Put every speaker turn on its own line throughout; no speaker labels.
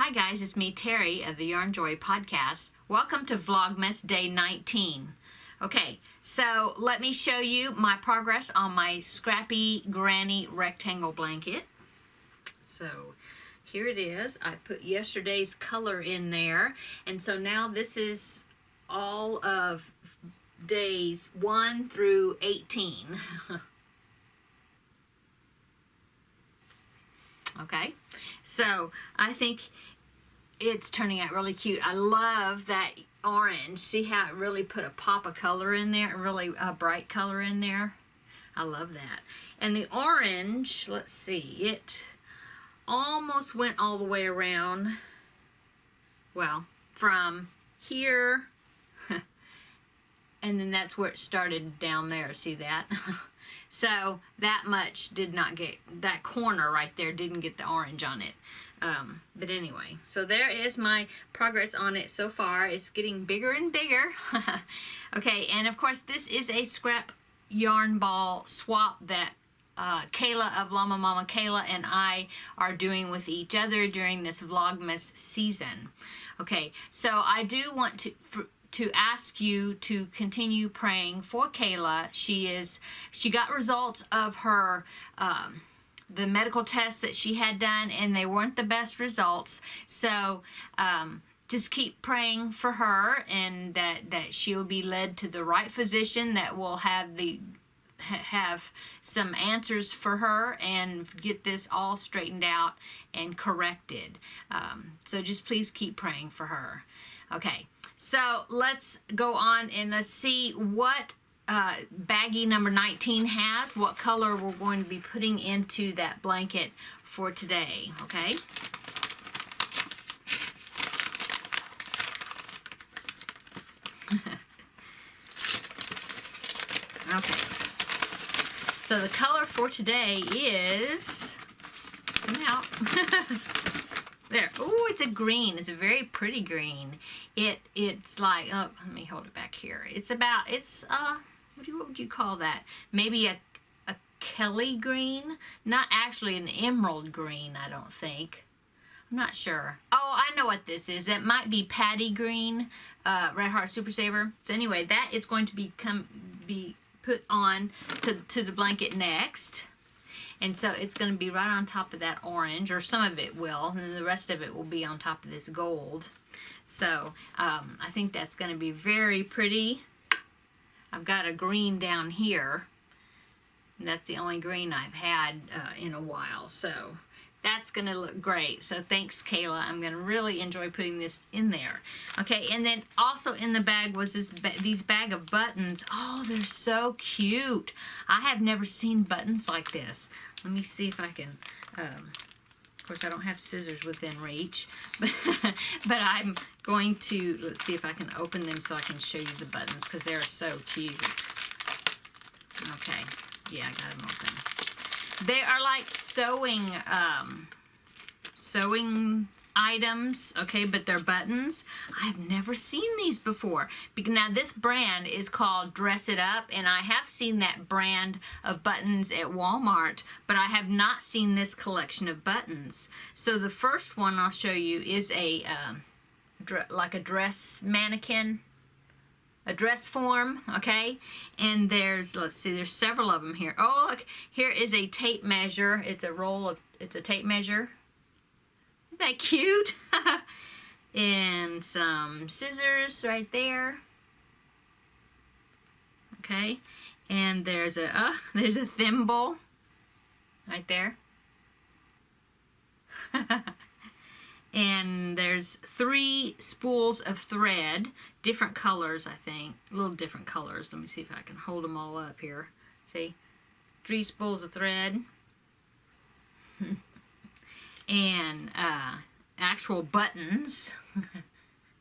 Hi guys, it's me, Terri of the Yarnjoy podcast. Welcome to Vlogmas Day 19. Okay, so let me show you my progress on my scrappy granny rectangle blanket. So here it is. I put yesterday's color in there, and so now this is all of days 1 through 18. Okay, so I think it's turning out really cute. I love that orange. See how it really put a pop of color in there, really a bright color in there. I love that. And the orange, let's see, it almost went all the way around. Well, from here, and then that's where it started down there. See that? So that much did not get, that corner right there didn't get the orange on it. But anyway, so there is my progress on it so far. It's getting bigger and bigger. Okay, and of course this is a scrap yarn ball swap that Kayla of Llama Mama Kayla and I are doing with each other during this Vlogmas season. Okay, so I do want to ask you to continue praying for Kayla. She got results of her the medical tests that she had done, and they weren't the best results. So just keep praying for her, and that she'll be led to the right physician that will have some answers for her and get this all straightened out and corrected. So just please keep praying for her. Okay, so let's go on and let's see what baggie number 19 has, what color we're going to be putting into that blanket for today. Okay. Okay. So the color for today is, come out. There. Oh, it's a green. It's a very pretty green. It's like, oh, let me hold it back here. It's about, what would you call that? Maybe a Kelly green? Not actually an emerald green, I don't think. I'm not sure. Oh, I know what this is. It might be Patty green, Red Heart Super Saver. So anyway, that is going to be put on to the blanket next. And so it's going to be right on top of that orange, or some of it will, and then the rest of it will be on top of this gold. So I think that's going to be very pretty. I've got a green down here. And that's the only green I've had in a while. So that's going to look great. So thanks, Kayla. I'm going to really enjoy putting this in there. Okay, and then also in the bag was these bag of buttons. Oh, they're so cute. I have never seen buttons like this. Let me see if I can, of course I don't have scissors within reach, but I'm going to, let's see if I can open them so I can show you the buttons, because they're so cute. Okay, yeah, I got them open. They are like sewing items, okay, but they're buttons. I've never seen these before. Now this brand is called Dress It Up, and I have seen that brand of buttons at Walmart, but I have not seen this collection of buttons. So the first one I'll show you is a like a dress mannequin, a dress form, okay? And there's, let's see, there's several of them here. Oh, look, here is a tape measure. It's a roll of, it's a tape measure. Isn't that cute? And some scissors right there. Okay, and there's a thimble right there. And there's 3 spools of thread, different colors, I think, little different colors. Let me see if I can hold them all up here. See, 3 spools of thread. And actual buttons.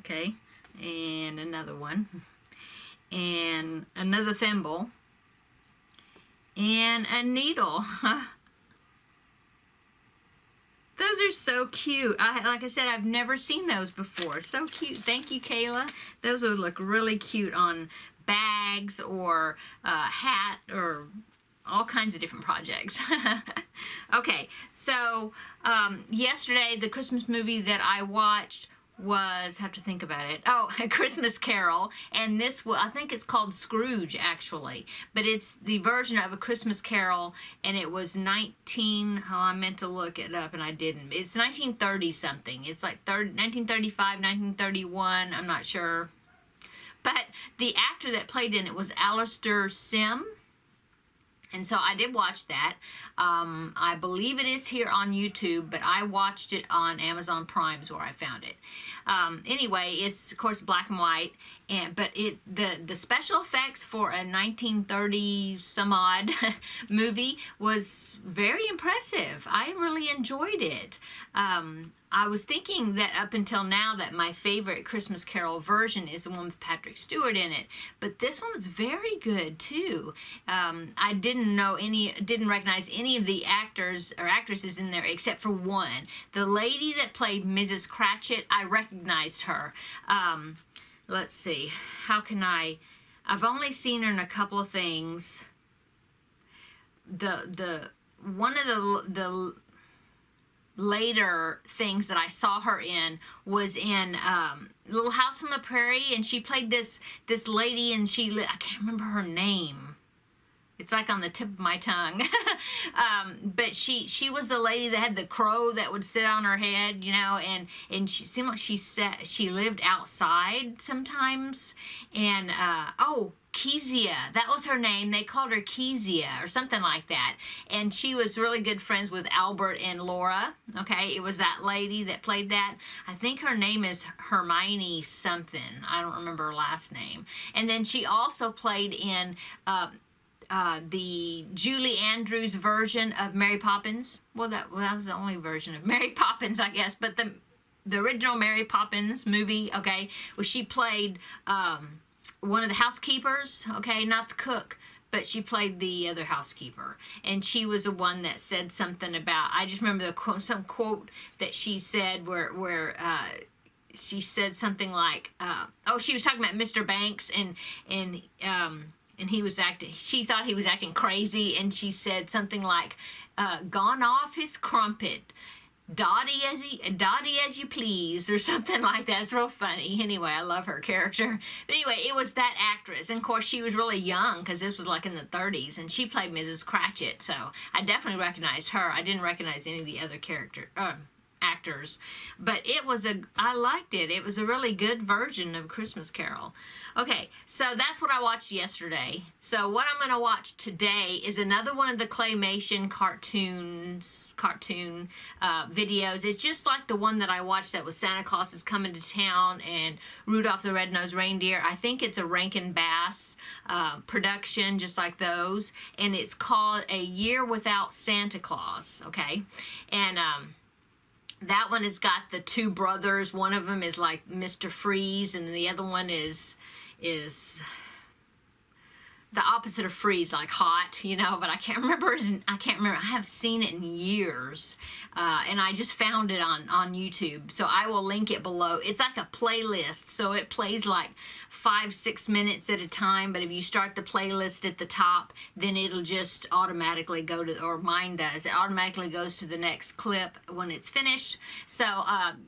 Okay, and another one, and another thimble, and a needle. Those are so cute. Like I said, I've never seen those before. So cute. Thank you, Kayla. Those would look really cute on bags or hat or all kinds of different projects. Okay, so yesterday the Christmas movie that I watched was, have to think about it, oh, A Christmas Carol, and this, I think it's called Scrooge, actually, but it's the version of A Christmas Carol, and it was I meant to look it up and I didn't. It's 1930 something. It's like 1935, 1931, I'm not sure. But the actor that played in it was Alistair Sim. And so I did watch that. I believe it is here on YouTube, but I watched it on Amazon Prime's where I found it. Anyway, it's of course black and white, but the special effects for a 1930 some odd movie was very impressive. I really enjoyed it. I was thinking that up until now that my favorite Christmas Carol version is the one with Patrick Stewart in it, but this one was very good too. I didn't recognize any of the actors or actresses in there except for one. The lady that played Mrs. Cratchit, I recognized her. Let's see, I've only seen her in a couple of things. One of the later things that I saw her in was in Little House on the Prairie, and she played this lady, and I can't remember her name. It's like on the tip of my tongue. But she was the lady that had the crow that would sit on her head, you know, and she seemed like she lived outside sometimes. And, oh, Kezia, that was her name. They called her Kezia or something like that. And she was really good friends with Albert and Laura. Okay, it was that lady that played that. I think her name is Hermione something. I don't remember her last name. And then she also played in the Julie Andrews version of Mary Poppins. Well, that was the only version of Mary Poppins, I guess. But the original Mary Poppins movie, okay, well, she played one of the housekeepers, okay, not the cook, but she played the other housekeeper. And she was the one that said something about, I just remember some quote that she said where she said something like, she was talking about Mr. Banks, and he was she thought he was acting crazy, and she said something like, gone off his crumpet, Dotty as you please, or something like that. It's real funny. Anyway, I love her character. But anyway, it was that actress. And of course, she was really young because this was like in the 30s, and she played Mrs. Cratchit. So I definitely recognized her. I didn't recognize any of the other actors, but I liked it. It was a really good version of Christmas Carol. Okay, so that's what I watched yesterday. So what I'm going to watch today is another one of the claymation cartoon videos. It's just like the one that I watched that was Santa Claus is Coming to Town and Rudolph the Red-Nosed Reindeer. I think it's a Rankin Bass production, just like those, and it's called A Year Without Santa Claus, okay? And that one has got the two brothers. One of them is like Mr. Freeze, and the other one is the opposite of freeze, like hot, you know, but I can't remember. I haven't seen it in years, and I just found it on YouTube, so I will link it below. It's like a playlist, so it plays like 5-6 minutes at a time, but if you start the playlist at the top, then it'll just automatically go to, or mine does, it automatically goes to the next clip when it's finished. So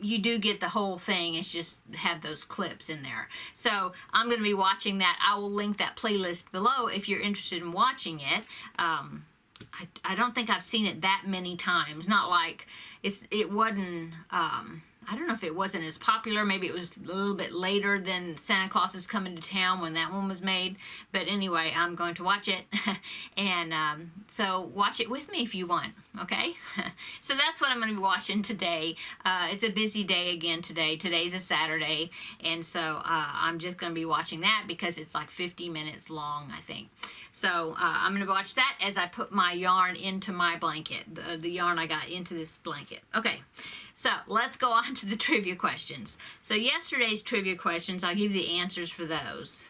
you do get the whole thing. It's just have those clips in there. So I'm going to be watching that. I will link that playlist below if you're interested in watching it. I don't think I've seen it that many times. Not like it wasn't, I don't know if it wasn't as popular. Maybe it was a little bit later than Santa Claus is Coming to Town when that one was made. But anyway, I'm going to watch it. And so watch it with me if you want, okay? So that's what I'm going to be watching today. It's a busy day again today. Today's a Saturday. And so I'm just going to be watching that because it's like 50 minutes long, I think. So I'm going to watch that as I put my yarn into my blanket, the yarn I got into this blanket. Okay, so let's go on to the trivia questions. So yesterday's trivia questions, I'll give you the answers for those.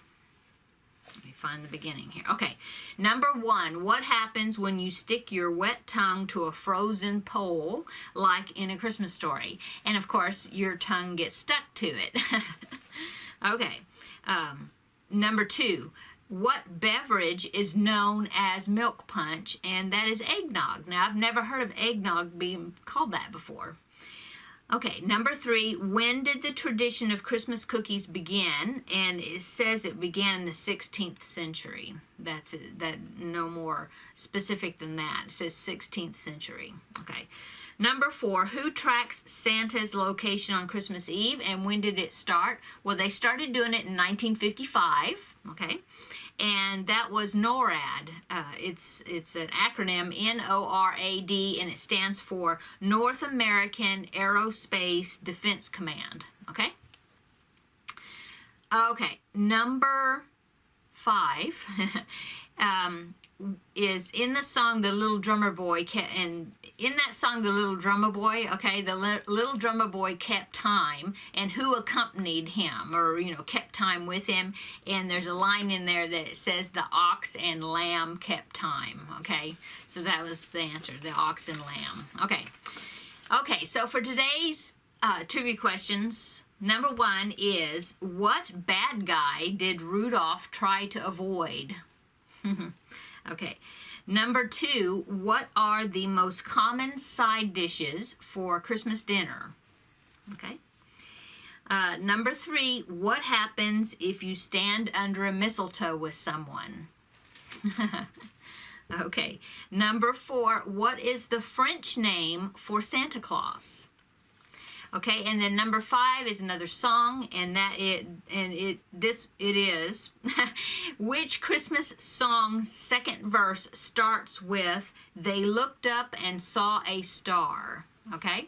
Let me find the beginning here. Okay, number 1, what happens when you stick your wet tongue to a frozen pole, like in A Christmas Story? And of course, your tongue gets stuck to it. Okay, number 2. what beverage is known as milk punch? And that is eggnog. Now, I've never heard of eggnog being called that before. Okay, number 3, when did the tradition of Christmas cookies begin? And it says it began in the 16th century. That's it, that no more specific than that. It says 16th century. Okay. Number 4, who tracks Santa's location on Christmas Eve, and when did it start? Well, they started doing it in 1955, okay? And that was NORAD. It's an acronym, NORAD, and it stands for North American Aerospace Defense Command, okay? Okay, number 5 is in the song The Little Drummer Boy, and in that song The Little Drummer Boy, okay, the little drummer boy kept time, and who accompanied him, or kept time with him? And there's a line in there that it says the ox and lamb kept time, okay? So that was the answer, the ox and lamb. Okay, so for today's trivia questions, number 1 is, what bad guy did Rudolph try to avoid? Okay. Number 2, what are the most common side dishes for Christmas dinner? Okay. Number 3, what happens if you stand under a mistletoe with someone? Okay. Number 4, what is the French name for Santa Claus? Okay, and then number 5 is another song, and it is which Christmas song's second verse starts with "They looked up and saw a star." Okay.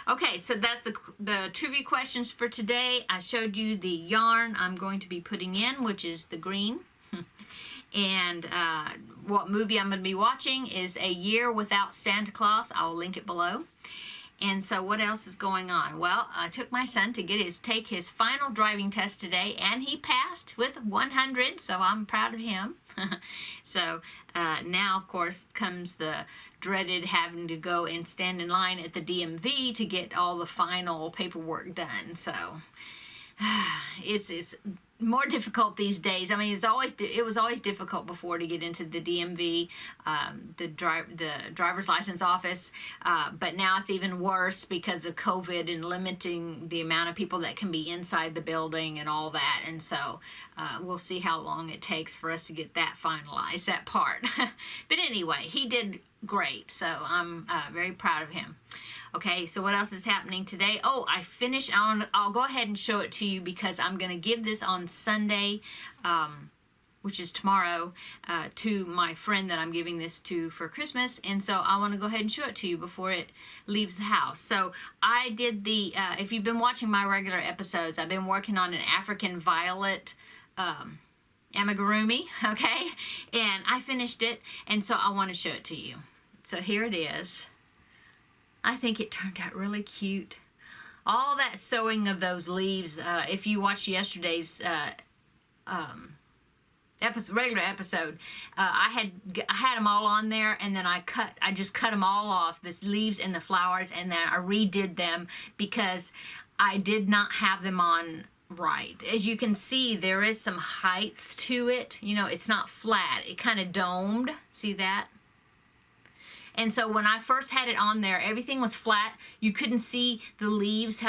Okay, so that's the trivia questions for today. I showed you the yarn I'm going to be putting in, which is the green. And what movie I'm going to be watching is A Year Without Santa Claus. I'll link it below. And so what else is going on? Well, I took my son to take his final driving test today, and he passed with 100, so I'm proud of him. So now, of course, comes the dreaded having to go and stand in line at the DMV to get all the final paperwork done. So it's more difficult these days. I mean, it was always difficult before to get into the DMV, the driver's license office, but now it's even worse because of COVID and limiting the amount of people that can be inside the building and all that. And so we'll see how long it takes for us to get that finalized, that part. But anyway, he did great, so I'm very proud of him. Okay, so what else is happening today? Oh, I finished. I'll go ahead and show it to you because I'm going to give this on Sunday, which is tomorrow, to my friend that I'm giving this to for Christmas. And so I want to go ahead and show it to you before it leaves the house. So I did if you've been watching my regular episodes, I've been working on an African violet amigurumi, okay? And I finished it, and so I want to show it to you. So here it is. I think it turned out really cute. All that sewing of those leaves, if you watched yesterday's regular episode, I had them all on there, and then I just cut them all off, the leaves and the flowers, and then I redid them because I did not have them on right. As you can see, there is some height to it. It's not flat. It kind of domed. See that? And so when I first had it on there, everything was flat. You couldn't see the leaves,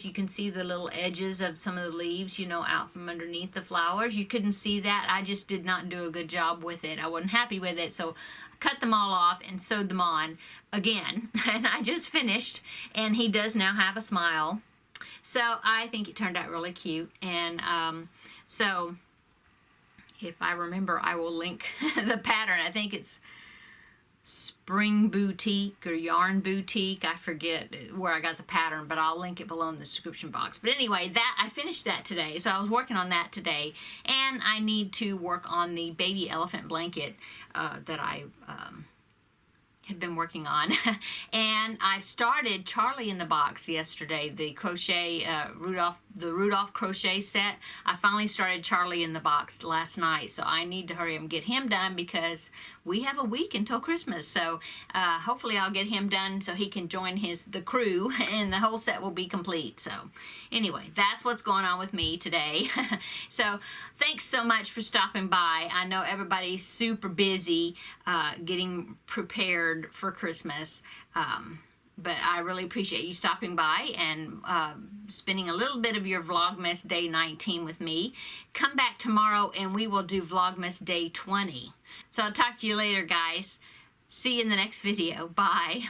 you can see the little edges of some of the leaves, out from underneath the flowers. You couldn't see that. I just did not do a good job with it. I wasn't happy with it, so I cut them all off and sewed them on again. And I just finished, and he does now have a smile. So I think it turned out really cute. And so if I remember, I will link the pattern. I think it's Spring Boutique or Yarn Boutique. I forget where I got the pattern, but I'll link it below in the description box. But anyway, I finished that today, so I was working on that today, and I need to work on the baby elephant blanket that I have been working on. And I started Charlie in the Box yesterday, the crochet, the Rudolph crochet set. I finally started Charlie in the Box last night, so I need to hurry and get him done because we have a week until Christmas. So hopefully I'll get him done so he can join the crew and the whole set will be complete. So anyway, that's what's going on with me today. So thanks so much for stopping by. I know everybody's super busy getting prepared for Christmas, but I really appreciate you stopping by and spending a little bit of your Vlogmas Day 19 with me. Come back tomorrow and we will do Vlogmas Day 20. So I'll talk to you later, guys. See you in the next video. Bye.